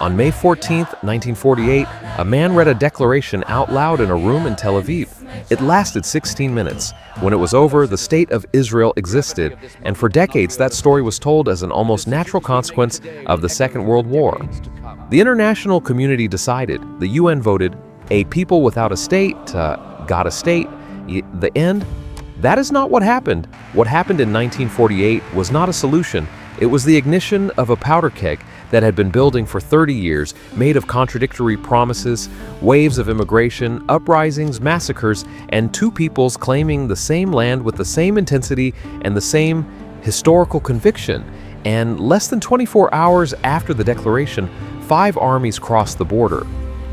On May 14, 1948, a man read a declaration out loud in a room in Tel Aviv. It lasted 16 minutes. When it was over, the state of Israel existed, and for decades that story was told as an almost natural consequence of the Second World War. The international community decided, the UN voted, a people without a state got a state. The end? That is not what happened. What happened in 1948 was not a solution. It was the ignition of a powder keg that had been building for 30 years, made of contradictory promises, waves of immigration, uprisings, massacres, and two peoples claiming the same land with the same intensity and the same historical conviction. And less than 24 hours after the declaration, 5 armies crossed the border.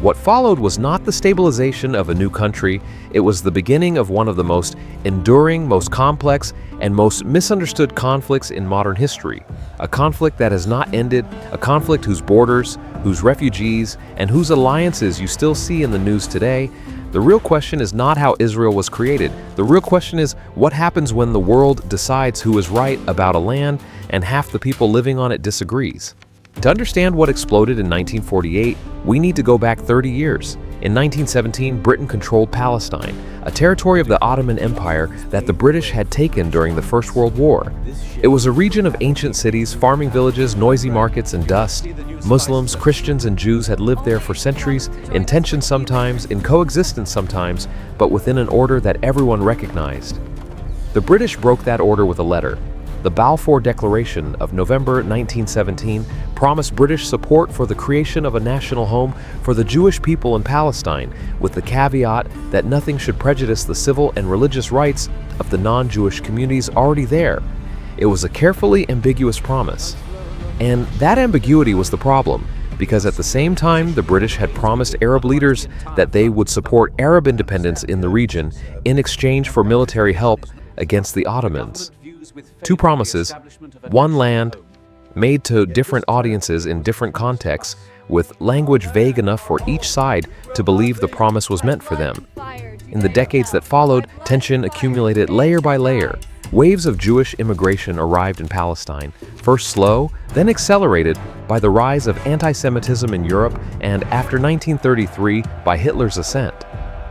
What followed was not the stabilization of a new country, it was the beginning of one of the most enduring, most complex, and most misunderstood conflicts in modern history. A conflict that has not ended, a conflict whose borders, whose refugees, and whose alliances you still see in the news today. The real question is not how Israel was created. The real question is what happens when the world decides who is right about a land and half the people living on it disagrees. To understand what exploded in 1948, we need to go back 30 years. In 1917, Britain controlled Palestine, a territory of the Ottoman Empire that the British had taken during the First World War. It was a region of ancient cities, farming villages, noisy markets, and dust. Muslims, Christians, and Jews had lived there for centuries, in tension sometimes, in coexistence sometimes, but within an order that everyone recognized. The British broke that order with a letter. The Balfour Declaration of November 1917 promised British support for the creation of a national home for the Jewish people in Palestine, with the caveat that nothing should prejudice the civil and religious rights of the non-Jewish communities already there. It was a carefully ambiguous promise. And that ambiguity was the problem, because at the same time the British had promised Arab leaders that they would support Arab independence in the region in exchange for military help against the Ottomans. 2 promises, one land, made to different audiences in different contexts, with language vague enough for each side to believe the promise was meant for them. In the decades that followed, tension accumulated layer by layer. Waves of Jewish immigration arrived in Palestine, first slow, then accelerated by the rise of anti-Semitism in Europe and, after 1933, by Hitler's ascent.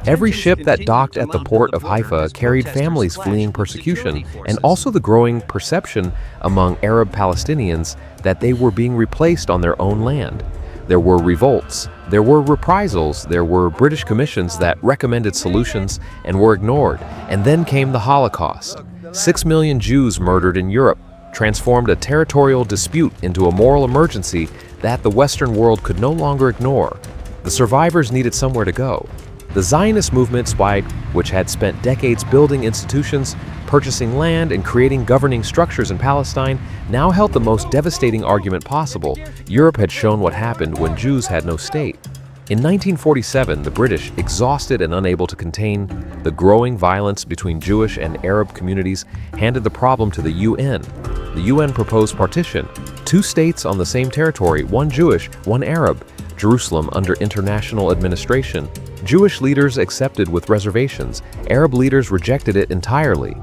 Every ship that docked at the port of Haifa carried families fleeing persecution, and also the growing perception among Arab Palestinians that they were being replaced on their own land. There were revolts, there were reprisals, there were British commissions that recommended solutions and were ignored. And then came the Holocaust. 6 million Jews murdered in Europe transformed a territorial dispute into a moral emergency that the Western world could no longer ignore. The survivors needed somewhere to go. The Zionist movement spiked, which had spent decades building institutions, purchasing land, and creating governing structures in Palestine, now held the most devastating argument possible. Europe had shown what happened when Jews had no state. In 1947, the British, exhausted and unable to contain the growing violence between Jewish and Arab communities, handed the problem to the UN. The UN proposed partition, 2 states on the same territory, one Jewish, one Arab, Jerusalem under international administration. Jewish leaders accepted with reservations. Arab leaders rejected it entirely.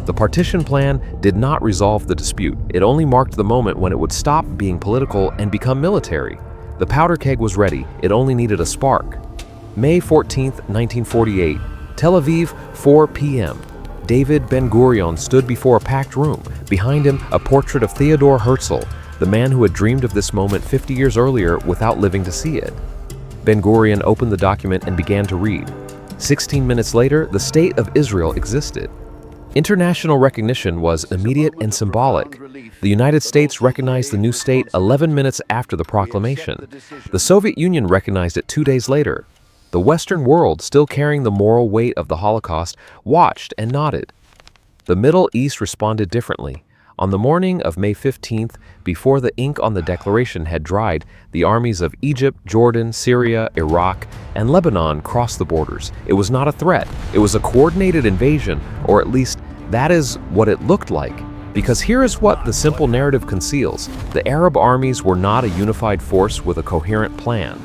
The partition plan did not resolve the dispute. It only marked the moment when it would stop being political and become military. The powder keg was ready. It only needed a spark. May 14, 1948, Tel Aviv, 4 p.m. David Ben-Gurion stood before a packed room. Behind him, a portrait of Theodor Herzl, the man who had dreamed of this moment 50 years earlier without living to see it. Ben-Gurion opened the document and began to read. 16 minutes later, the State of Israel existed. International recognition was immediate and symbolic. The United States recognized the new state 11 minutes after the proclamation. The Soviet Union recognized it 2 days later. The Western world, still carrying the moral weight of the Holocaust, watched and nodded. The Middle East responded differently. On the morning of May 15th, before the ink on the declaration had dried, the armies of Egypt, Jordan, Syria, Iraq, and Lebanon crossed the borders. It was not a threat. It was a coordinated invasion, or at least that is what it looked like. Because here is what the simple narrative conceals. The Arab armies were not a unified force with a coherent plan.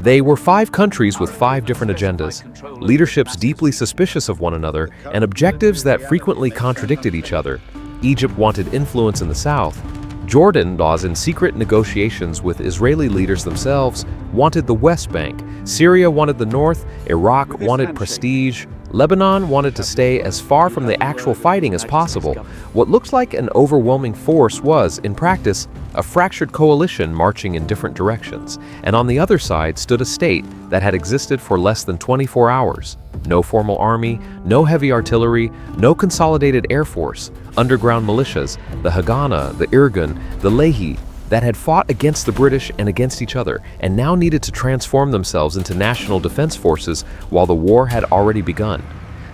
They were 5 countries with 5 different agendas, leaderships deeply suspicious of one another, and objectives that frequently contradicted each other. Egypt wanted influence in the south. Jordan was in secret negotiations with Israeli leaders themselves, wanted the West Bank. Syria wanted the North, Iraq wanted prestige, Lebanon wanted to stay as far from the actual fighting as possible. What looked like an overwhelming force was, in practice, a fractured coalition marching in different directions. And on the other side stood a state that had existed for less than 24 hours. No formal army, no heavy artillery, no consolidated air force, underground militias, the Haganah, the Irgun, the Lehi, that had fought against the British and against each other, and now needed to transform themselves into national defense forces while the war had already begun.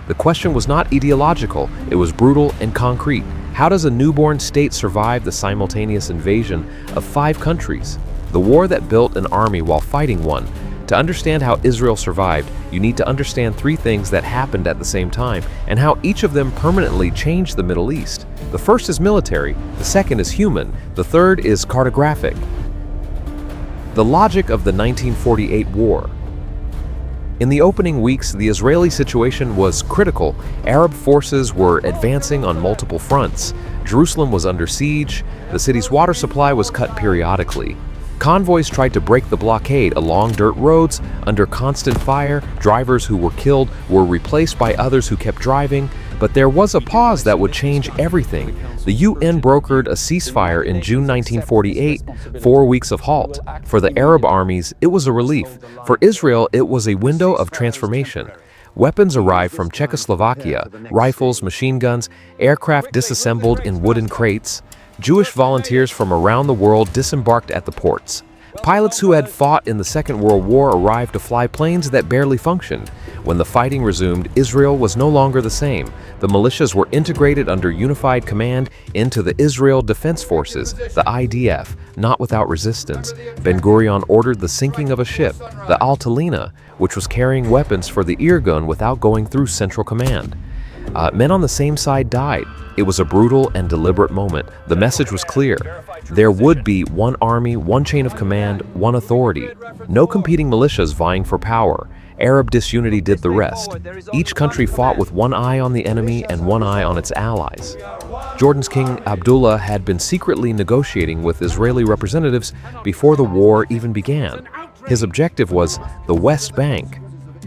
The question was not ideological, it was brutal and concrete. How does a newborn state survive the simultaneous invasion of 5 countries? The war that built an army while fighting one. To understand how Israel survived, you need to understand 3 things that happened at the same time and how each of them permanently changed the Middle East. The first is military, the second is human, the third is cartographic. The logic of the 1948 war. In the opening weeks, the Israeli situation was critical. Arab forces were advancing on multiple fronts. Jerusalem was under siege. The city's water supply was cut periodically. Convoys tried to break the blockade along dirt roads under constant fire. Drivers who were killed were replaced by others who kept driving. But there was a pause that would change everything. The UN brokered a ceasefire in June 1948, 4 weeks of halt. For the Arab armies, it was a relief. For Israel, it was a window of transformation. Weapons arrived from Czechoslovakia, rifles, machine guns, aircraft disassembled in wooden crates. Jewish volunteers from around the world disembarked at the ports. Pilots who had fought in the Second World War arrived to fly planes that barely functioned. When the fighting resumed, Israel was no longer the same. The militias were integrated under unified command into the Israel Defense Forces, the IDF, not without resistance. Ben-Gurion ordered the sinking of a ship, the Altalena, which was carrying weapons for the Irgun without going through Central Command. Men on the same side died. It was a brutal and deliberate moment. The message was clear. There would be one army, one chain of command, one authority. No competing militias vying for power. Arab disunity did the rest. Each country fought with one eye on the enemy and one eye on its allies. Jordan's King Abdullah had been secretly negotiating with Israeli representatives before the war even began. His objective was the West Bank,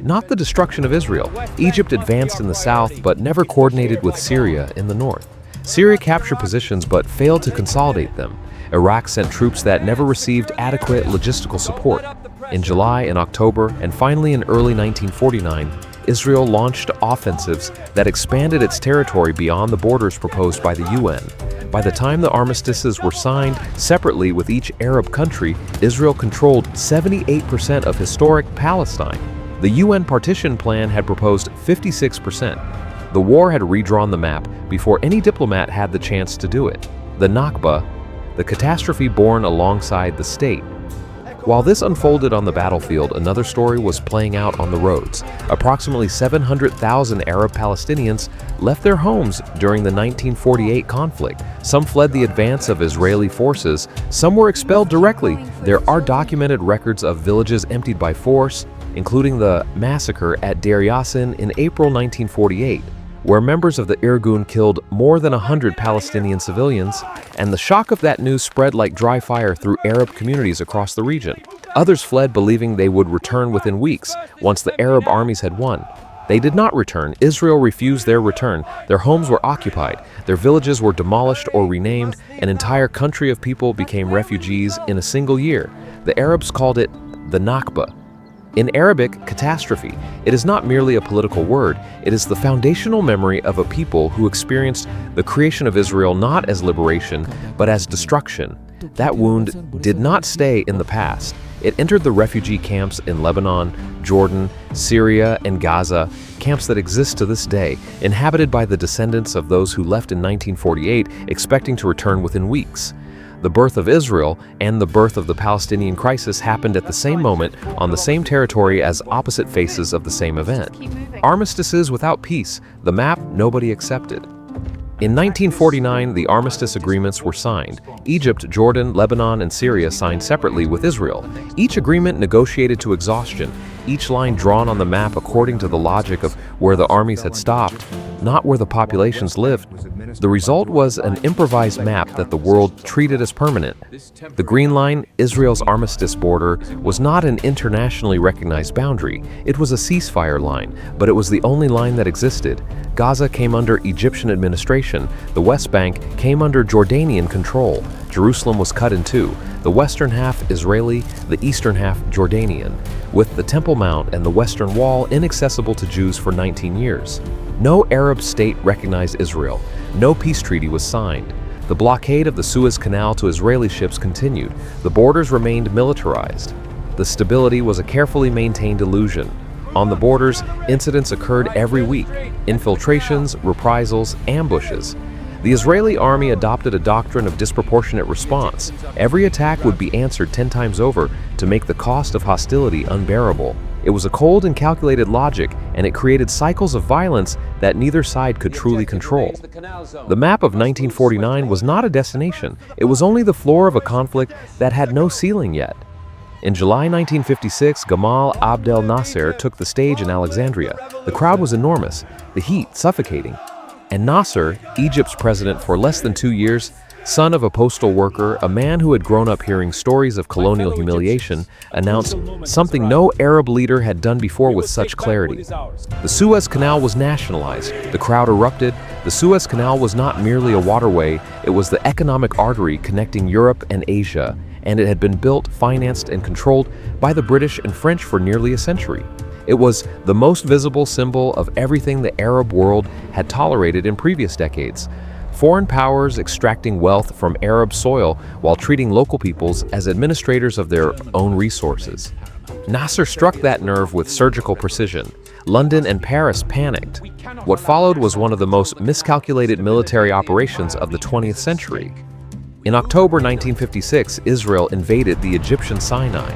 not the destruction of Israel. Egypt advanced in the south but never coordinated with Syria in the north. Syria captured positions but failed to consolidate them. Iraq sent troops that never received adequate logistical support. In July and October, and finally in early 1949, Israel launched offensives that expanded its territory beyond the borders proposed by the UN. By the time the armistices were signed separately with each Arab country, Israel controlled 78% of historic Palestine. The UN partition plan had proposed 56%. The war had redrawn the map before any diplomat had the chance to do it. The Nakba, the catastrophe born alongside the state. While this unfolded on the battlefield, another story was playing out on the roads. Approximately 700,000 Arab Palestinians left their homes during the 1948 conflict. Some fled the advance of Israeli forces, some were expelled directly. There are documented records of villages emptied by force, including the massacre at Deir Yassin in April 1948, where members of the Irgun killed more than 100 Palestinian civilians, and the shock of that news spread like dry fire through Arab communities across the region. Others fled believing they would return within weeks, once the Arab armies had won. They did not return. Israel refused their return. Their homes were occupied. Their villages were demolished or renamed. An entire country of people became refugees in a single year. The Arabs called it the Nakba. In Arabic, catastrophe, it is not merely a political word, it is the foundational memory of a people who experienced the creation of Israel not as liberation, but as destruction. That wound did not stay in the past. It entered the refugee camps in Lebanon, Jordan, Syria, and Gaza, camps that exist to this day, inhabited by the descendants of those who left in 1948, expecting to return within weeks. The birth of Israel and the birth of the Palestinian crisis happened at the same moment on the same territory as opposite faces of the same event. Armistices without peace, the map nobody accepted. In 1949, the armistice agreements were signed. Egypt, Jordan, Lebanon, and Syria signed separately with Israel. Each agreement negotiated to exhaustion, each line drawn on the map according to the logic of where the armies had stopped. not where the populations lived. The result was an improvised map that the world treated as permanent. The Green Line, Israel's armistice border, was not an internationally recognized boundary. It was a ceasefire line, but it was the only line that existed. Gaza came under Egyptian administration. The West Bank came under Jordanian control. Jerusalem was cut in two, the western half Israeli, the eastern half Jordanian, with the Temple Mount and the Western Wall inaccessible to Jews for 19 years. No Arab state recognized Israel. No peace treaty was signed. The blockade of the Suez Canal to Israeli ships continued. The borders remained militarized. The stability was a carefully maintained illusion. On the borders, incidents occurred every week: infiltrations, reprisals, ambushes. The Israeli army adopted a doctrine of disproportionate response. Every attack would be answered 10 times over to make the cost of hostility unbearable. It was a cold and calculated logic, and it created cycles of violence that neither side could truly control. The map of 1949 was not a destination. It was only the floor of a conflict that had no ceiling yet. In July 1956, Gamal Abdel Nasser took the stage in Alexandria. The crowd was enormous, the heat suffocating. And Nasser, Egypt's president for less than 2 years, son of a postal worker, a man who had grown up hearing stories of colonial humiliation, announced something no Arab leader had done before with such clarity. The Suez Canal was nationalized. The crowd erupted. The Suez Canal was not merely a waterway, it was the economic artery connecting Europe and Asia, and it had been built, financed, and controlled by the British and French for nearly a century. It was the most visible symbol of everything the Arab world had tolerated in previous decades. Foreign powers extracting wealth from Arab soil while treating local peoples as administrators of their own resources. Nasser struck that nerve with surgical precision. London and Paris panicked. What followed was one of the most miscalculated military operations of the 20th century. In October 1956, Israel invaded the Egyptian Sinai.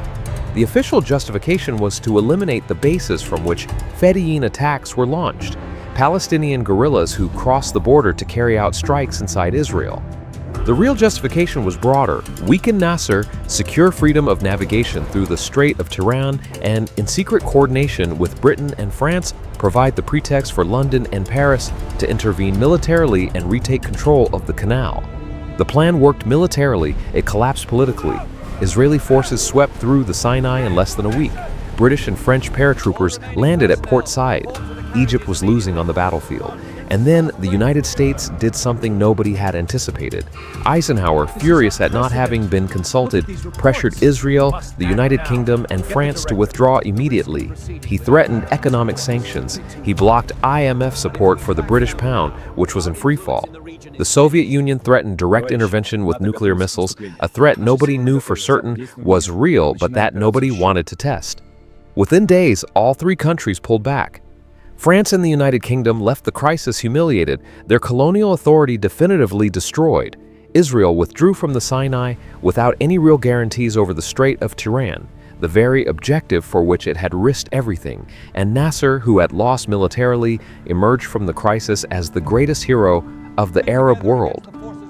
The official justification was to eliminate the bases from which Fedayeen attacks were launched, Palestinian guerrillas who crossed the border to carry out strikes inside Israel. The real justification was broader: weaken Nasser, secure freedom of navigation through the Strait of Tiran, and, in secret coordination with Britain and France, provide the pretext for London and Paris to intervene militarily and retake control of the canal. The plan worked militarily, it collapsed politically. Israeli forces swept through the Sinai in less than a week. British and French paratroopers landed at Port Said. Egypt was losing on the battlefield. And then the United States did something nobody had anticipated. Eisenhower, furious at not having been consulted, pressured Israel, the United Kingdom, and France to withdraw immediately. He threatened economic sanctions. He blocked IMF support for the British pound, which was in freefall. The Soviet Union threatened direct intervention with nuclear missiles, a threat nobody knew for certain was real, but that nobody wanted to test. Within days, all three countries pulled back. France and the United Kingdom left the crisis humiliated, their colonial authority definitively destroyed. Israel withdrew from the Sinai without any real guarantees over the Strait of Tiran, the very objective for which it had risked everything. And Nasser, who had lost militarily, emerged from the crisis as the greatest hero of the Arab world.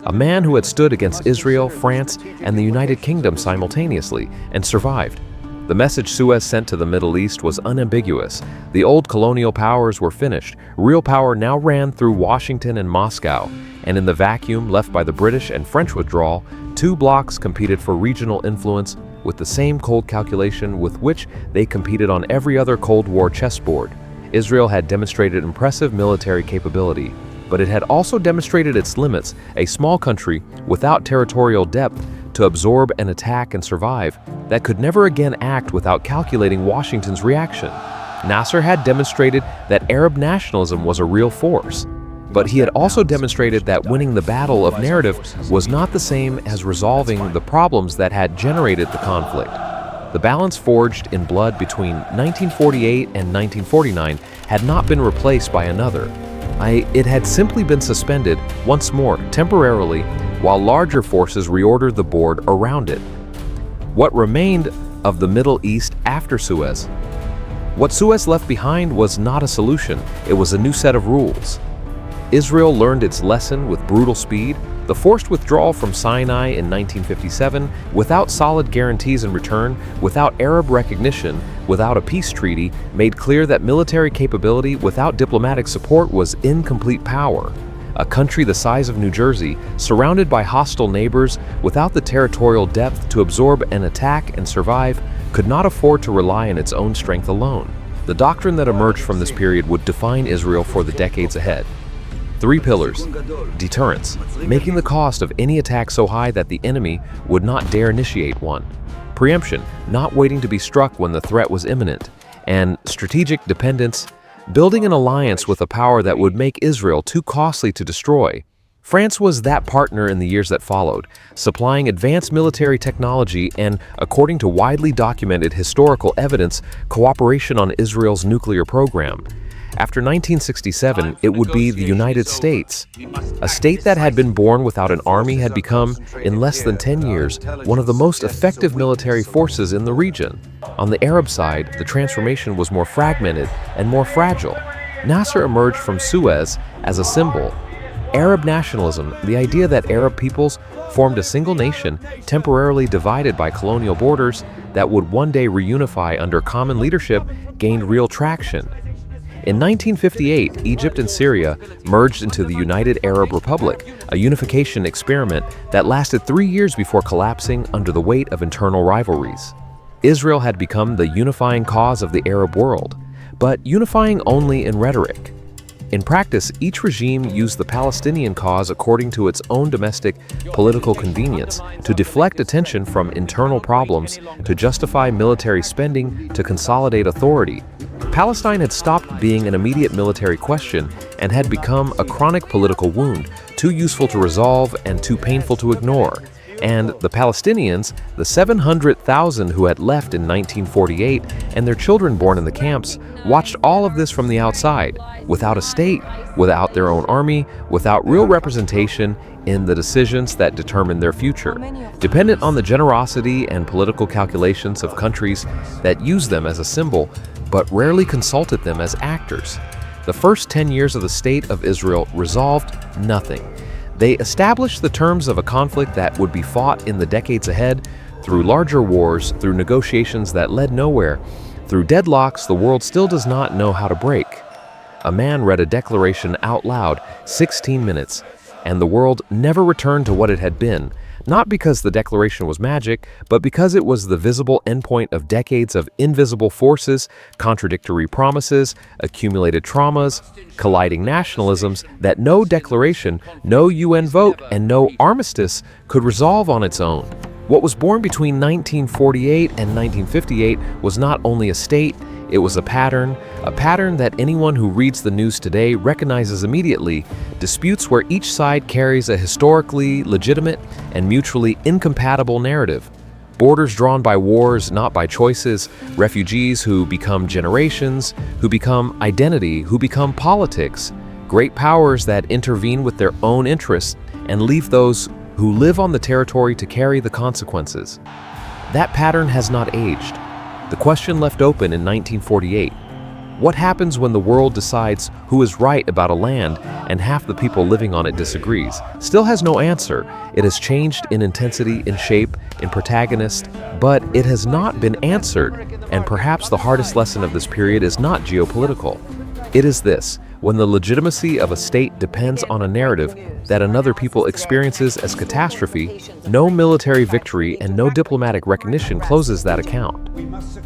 A man who had stood against Israel, France, and the United Kingdom simultaneously and survived. The message Suez sent to the Middle East was unambiguous. The old colonial powers were finished. Real power now ran through Washington and Moscow. And in the vacuum left by the British and French withdrawal, two blocs competed for regional influence with the same cold calculation with which they competed on every other Cold War chessboard. Israel had demonstrated impressive military capability, but it had also demonstrated its limits, a small country without territorial depth to absorb an attack and survive, that could never again act without calculating Washington's reaction. Nasser had demonstrated that Arab nationalism was a real force, but he had also demonstrated that winning the battle of narrative was not the same as resolving the problems that had generated the conflict. The balance forged in blood between 1948 and 1949 had not been replaced by another. It had simply been suspended once more, temporarily, while larger forces reordered the board around it. What remained of the Middle East after Suez? What Suez left behind was not a solution, it was a new set of rules. Israel learned its lesson with brutal speed. The forced withdrawal from Sinai in 1957, without solid guarantees in return, without Arab recognition, without a peace treaty, made clear that military capability without diplomatic support was incomplete power. A country the size of New Jersey, surrounded by hostile neighbors, without the territorial depth to absorb an attack and survive, could not afford to rely on its own strength alone. The doctrine that emerged from this period would define Israel for the decades ahead. 3 pillars. Deterrence, making the cost of any attack so high that the enemy would not dare initiate one. Preemption, not waiting to be struck when the threat was imminent. And strategic dependence, building an alliance with a power that would make Israel too costly to destroy. France was that partner in the years that followed, supplying advanced military technology and, according to widely documented historical evidence, cooperation on Israel's nuclear program. After 1967, it would be the United States. A state that had been born without an army had become, in less than 10 years, one of the most effective military forces in the region. On the Arab side, the transformation was more fragmented and more fragile. Nasser emerged from Suez as a symbol. Arab nationalism, the idea that Arab peoples formed a single nation temporarily divided by colonial borders that would one day reunify under common leadership, gained real traction. In 1958, Egypt and Syria merged into the United Arab Republic, a unification experiment that lasted 3 years before collapsing under the weight of internal rivalries. Israel had become the unifying cause of the Arab world, but unifying only in rhetoric. In practice, each regime used the Palestinian cause according to its own domestic political convenience, to deflect attention from internal problems, to justify military spending, to consolidate authority. Palestine had stopped being an immediate military question and had become a chronic political wound, too useful to resolve and too painful to ignore. And the Palestinians, the 700,000 who had left in 1948 and their children born in the camps, watched all of this from the outside, without a state, without their own army, without real representation in the decisions that determined their future, dependent on the generosity and political calculations of countries that used them as a symbol, but rarely consulted them as actors. The first 10 years of the State of Israel resolved nothing. They established the terms of a conflict that would be fought in the decades ahead, through larger wars, through negotiations that led nowhere, through deadlocks the world still does not know how to break. A man read a declaration out loud, 16 minutes, and the world never returned to what it had been, not because the declaration was magic, but because it was the visible endpoint of decades of invisible forces, contradictory promises, accumulated traumas, colliding nationalisms that no declaration, no UN vote, and no armistice could resolve on its own. What was born between 1948 and 1958 was not only a state, it was a pattern that anyone who reads the news today recognizes immediately, disputes where each side carries a historically legitimate and mutually incompatible narrative. Borders drawn by wars, not by choices, refugees who become generations, who become identity, who become politics, great powers that intervene with their own interests and leave those who live on the territory to carry the consequences. That pattern has not aged. The question left open in 1948, what happens when the world decides who is right about a land and half the people living on it disagrees, still has no answer. It has changed in intensity, in shape, in protagonist, but it has not been answered. And perhaps the hardest lesson of this period is not geopolitical. It is this: when the legitimacy of a state depends on a narrative that another people experiences as catastrophe, no military victory and no diplomatic recognition closes that account.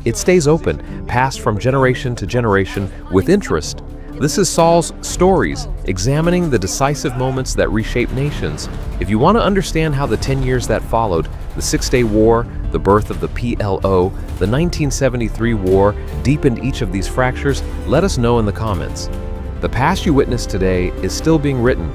It stays open, passed from generation to generation with interest. This is Saul's Stories, examining the decisive moments that reshape nations. If you want to understand how the 10 years that followed, the Six-Day War, the birth of the PLO, the 1973 war, deepened each of these fractures, let us know in the comments. The past you witness today is still being written,